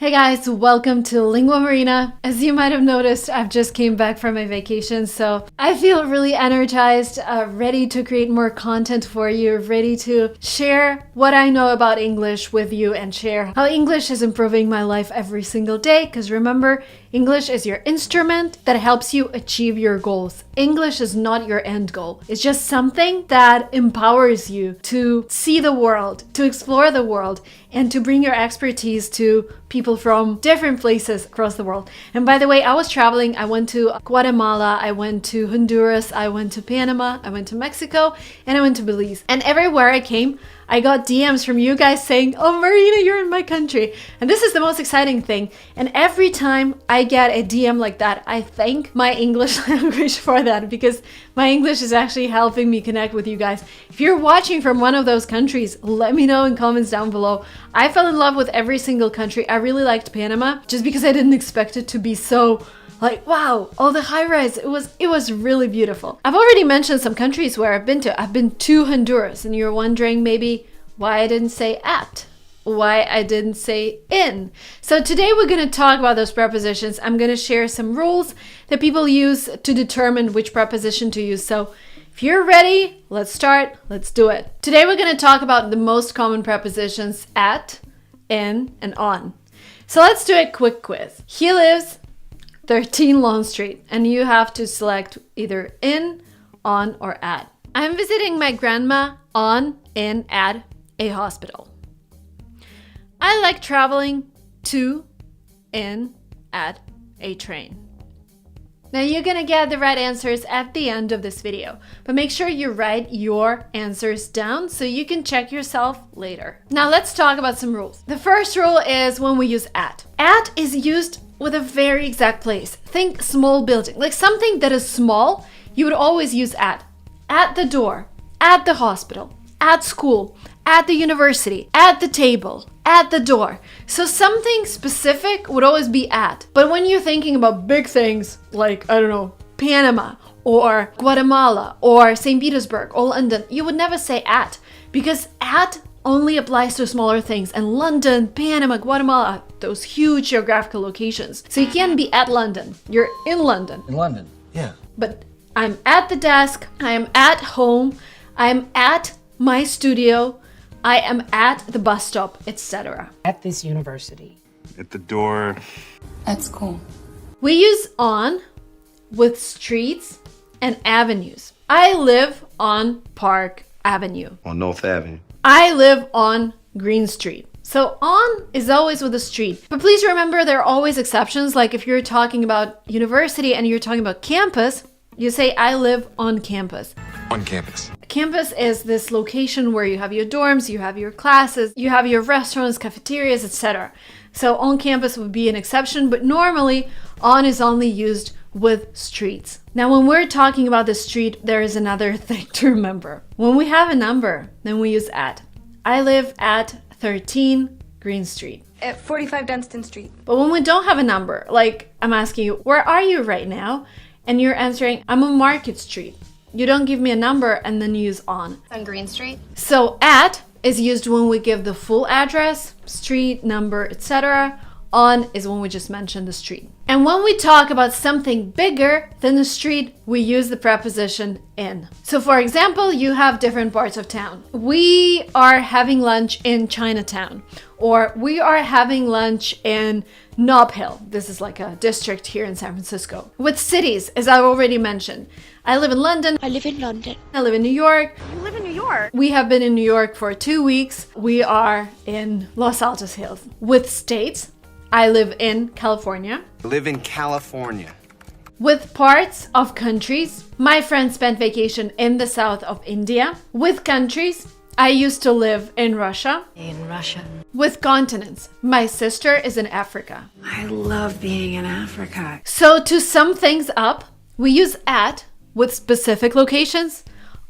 Hey guys, welcome to Lingua Marina. As you might have noticed, I've just came back from my vacation, so I feel really energized, ready to create more content for you, ready to share what I know about English with you and share how English is improving my life every single day. Because remember, English is your instrument that helps you achieve your goals. English is not your end goal. It's just something that empowers you to see the world, to explore the world, and to bring your expertise to people from different places across the world. And by the way, I was traveling. I went to Guatemala, I went to Honduras, I went to Panama, I went to Mexico, and I went to Belize. And everywhere I came, I got DMs from you guys saying, "Oh, Marina, you're in my country." And this is the most exciting thing. And every time I get a DM like that, I thank my English language for that, because my English is actually helping me connect with you guys. If you're watching from one of those countries, let me know in comments down below. I fell in love with every single country. I really liked Panama just because I didn't expect it to be so like, wow, all the high rise. It was really beautiful. I've already mentioned some countries where I've been to. I've been to Honduras, and you're wondering maybe why I didn't say at, why I didn't say in. So today we're going to talk about those prepositions. I'm going to share some rules that people use to determine which preposition to use. So if you're ready, let's start. Let's do it. Today we're going to talk about the most common prepositions at, in, and on. So let's do a quick quiz. He lives 13 Lawn Street, and you have to select either in, on, or at. I'm visiting my grandma on, in, at a hospital. I like traveling to, in, at a train. Now you're gonna get the right answers at the end of this video, but make sure you write your answers down so you can check yourself later. Now let's talk about some rules. The first rule is when we use at. At is used with a very exact place. Think small building, like something that is small, you would always use at. At the door, at the hospital, at school, at the university, at the table, at the door. So something specific would always be at. But when you're thinking about big things like, I don't know, Panama or Guatemala or St. Petersburg or London, you would never say at, because at only applies to smaller things. And London, Panama, Guatemala, those huge geographical locations. So you can't be at London. You're in London. In London, yeah. But I'm at the desk. I am at home. I am at my studio. I am at the bus stop, etc. At this university. At the door. At school. We use on with streets and avenues. I live on Park Avenue. On North Avenue. I live on Green Street. So on is always with a street. But please remember, there are always exceptions. Like if you're talking about university and you're talking about campus, you say I live on campus. On campus. Campus is this location where you have your dorms, you have your classes, you have your restaurants, cafeterias, etc. So on campus would be an exception, but normally on is only used with streets. Now, when we're talking about the street, there is another thing to remember. When we have a number, then we use at. I live at 13 Green Street. At 45 Dunstan Street. But when we don't have a number, like I'm asking you, where are you right now? And you're answering, I'm on Market Street. You don't give me a number and then you use on. On Green Street. So at is used when we give the full address, street, number, etc. On is when we just mention the street. And when we talk about something bigger than the street, we use the preposition in. So for example, you have different parts of town. We are having lunch in Chinatown, or we are having lunch in Nob Hill. This is like a district here in San Francisco. With cities, as I've already mentioned, I live in London. I live in London. I live in New York. You live in New York. We have been in New York for 2 weeks. We are in Los Altos Hills. With states, I live in California. I live in California. With parts of countries, my friend spent vacation in the south of India. With countries, I used to live in Russia. In Russia. With continents, my sister is in Africa. I love being in Africa. So to sum things up, we use at with specific locations,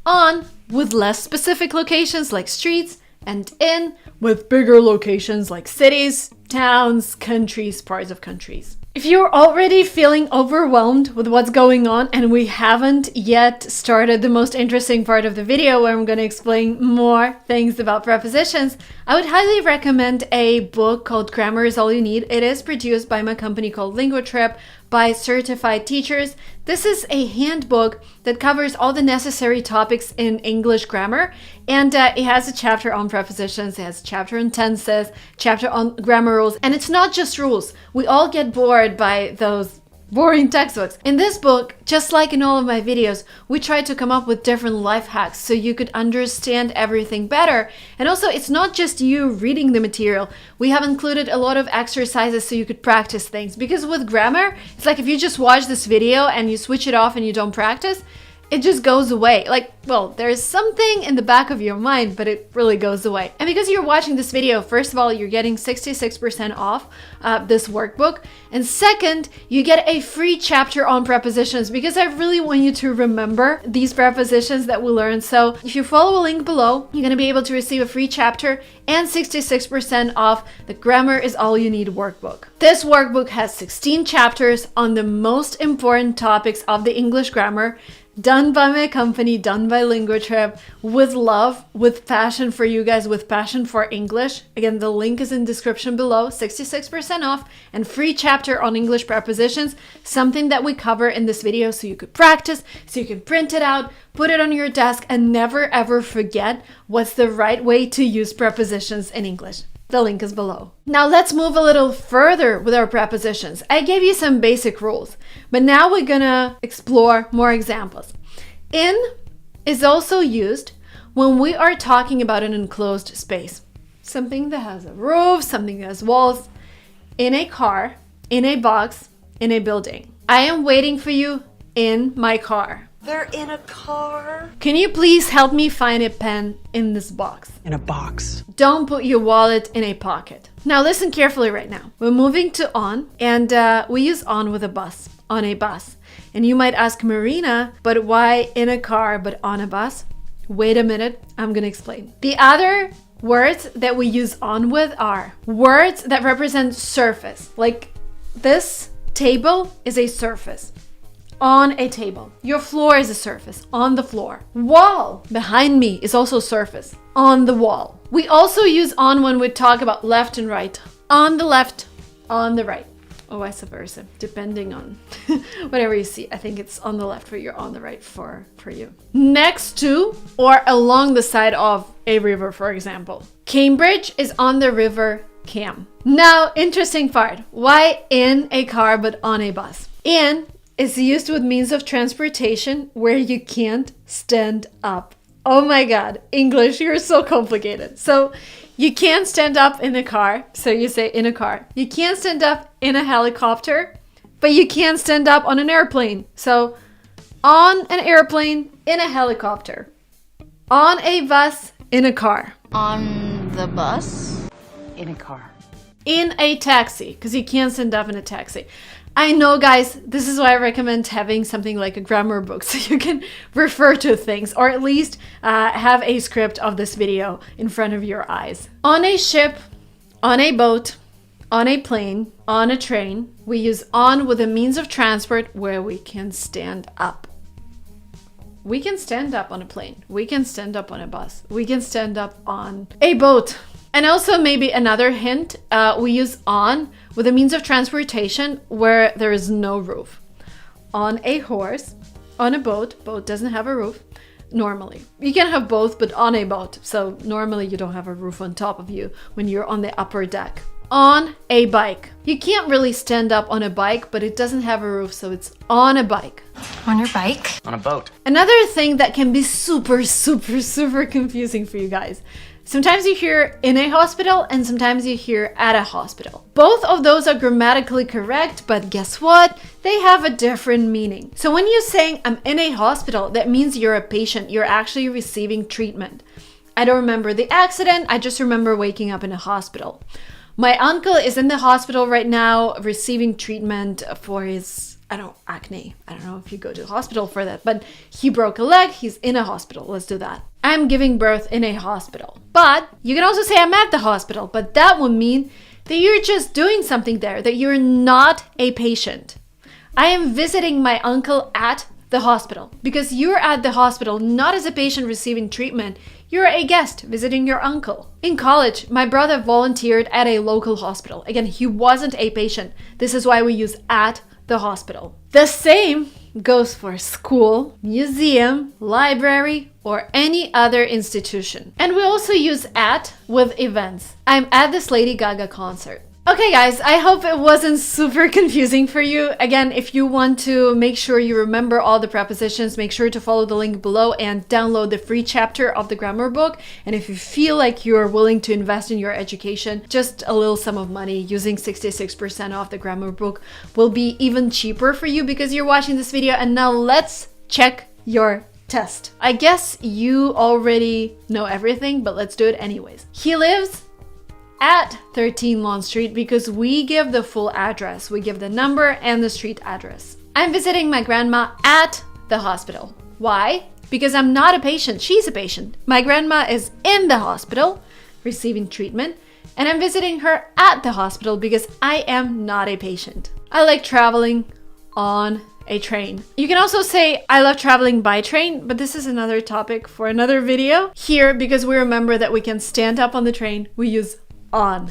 on with less specific locations like streets, and in with bigger locations like cities, towns, countries, parts of countries. If you're already feeling overwhelmed with what's going on and we haven't yet started the most interesting part of the video where I'm going to explain more things about prepositions, I would highly recommend a book called Grammar is All You Need. It is produced by my company called LinguaTrip by certified teachers. This is a handbook that covers all the necessary topics in English grammar, and it has a chapter on prepositions, it has a chapter on tenses, chapter on grammar rules, and it's not just rules. We all get bored by those boring textbooks. In this book, just like in all of my videos, we try to come up with different life hacks so you could understand everything better. And also, it's not just you reading the material. We have included a lot of exercises so you could practice things. Because with grammar, it's like if you just watch this video and you switch it off and you don't practice, it just goes away. Like, well, there's something in the back of your mind, but it really goes away. And because you're watching this video, first of all, you're getting 66% off this workbook. And second, you get a free chapter on prepositions because I really want you to remember these prepositions that we learned. So if you follow a link below, you're gonna be able to receive a free chapter and 66% off the Grammar is All You Need workbook. This workbook has 16 chapters on the most important topics of the English grammar, done by my company, done by LinguaTrip, with love, with passion for you guys, with passion for English. Again, the link is in description below, 66% off and free chapter on English prepositions, something that we cover in this video so you could practice, so you can print it out, put it on your desk, and never ever forget what's the right way to use prepositions in English. The link is below. Now let's move a little further with our prepositions. I gave you some basic rules, but now we're gonna explore more examples. In is also used when we are talking about an enclosed space. Something that has a roof, something that has walls. In a car, in a box, in a building. I am waiting for you in my car. They're in a car. Can you please help me find a pen in this box? In a box. Don't put your wallet in a pocket. Now listen carefully right now. We're moving to on, and we use on with a bus, on a bus. And you might ask, Marina, but why in a car but on a bus? Wait a minute, I'm gonna explain. The other words that we use on with are words that represent surface. Like this table is a surface. On a table. Your floor is a surface. On the floor. Wall behind me is also surface. On the wall. We also use on when we talk about left and right. On the left, on the right. Or vice versa, depending on whatever you see. I think it's on the left for you, on the right for you. Next to or along the side of a river, for example. Cambridge is on the river Cam. Now, interesting part. Why in a car but on a bus? In is used with means of transportation where you can't stand up. Oh my God, English, you're so complicated. So you can't stand up in a car. So you say in a car. You can't stand up in a helicopter, but you can't stand up on an airplane. So on an airplane, in a helicopter. On a bus, in a car. On the bus? In a car. In a taxi, because you can't stand up in a taxi. I know, guys, this is why I recommend having something like a grammar book so you can refer to things, or at least have a script of this video in front of your eyes. On a ship, on a boat, on a plane, on a train, we use on with a means of transport where we can stand up. We can stand up on a plane. We can stand up on a bus. We can stand up on a boat. And also maybe another hint, we use on with a means of transportation where there is no roof. On a horse, on a boat doesn't have a roof, normally. You can have both, but on a boat. So normally you don't have a roof on top of you when you're on the upper deck. On a bike. You can't really stand up on a bike, but it doesn't have a roof, so it's on a bike. On your bike? On a boat. Another thing that can be super confusing for you guys. Sometimes you hear in a hospital and sometimes you hear at a hospital. Both of those are grammatically correct, but guess what? They have a different meaning. So when you're saying I'm in a hospital, that means you're a patient. You're actually receiving treatment. I don't remember the accident. I just remember waking up in a hospital. My uncle is in the hospital right now receiving treatment for his acne. I don't know if you go to the hospital for that, but he broke a leg. He's in a hospital. Let's do that. I'm giving birth in a hospital. But you can also say I'm at the hospital, but that would mean that you're just doing something there, that you're not a patient. I am visiting my uncle at the hospital, because you're at the hospital not as a patient receiving treatment, you're a guest visiting your uncle. In college, my brother volunteered at a local hospital. Again, he wasn't a patient. This is why we use at the hospital. The same goes for school, museum, library, or any other institution. And we also use at with events. I'm at this Lady Gaga concert. Okay guys, I hope it wasn't super confusing for you. Again, if you want to make sure you remember all the prepositions, make sure to follow the link below and download the free chapter of the grammar book. And if you feel like you're willing to invest in your education, just a little sum of money using 66% off the grammar book will be even cheaper for you because you're watching this video. And now let's check your test. I guess you already know everything, but let's do it anyways. He lives at 13 Lawn Street because we give the full address. We give the number and the street address. I'm visiting my grandma at the hospital. Why? Because I'm not a patient. She's a patient. My grandma is in the hospital receiving treatment, and I'm visiting her at the hospital because I am not a patient. I like traveling on a train. You can also say I love traveling by train, but this is another topic for another video. Here, because we remember that we can stand up on the train, we use on.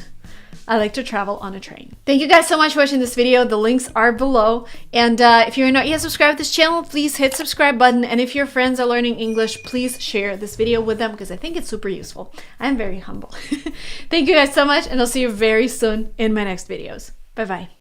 I like to travel on a train. Thank you guys so much for watching this video. The links are below. And if you're not yet subscribed to this channel, please hit subscribe button. And if your friends are learning English, please share this video with them because I think it's super useful. I'm very humble. Thank you guys so much, and I'll see you very soon in my next videos. Bye-bye.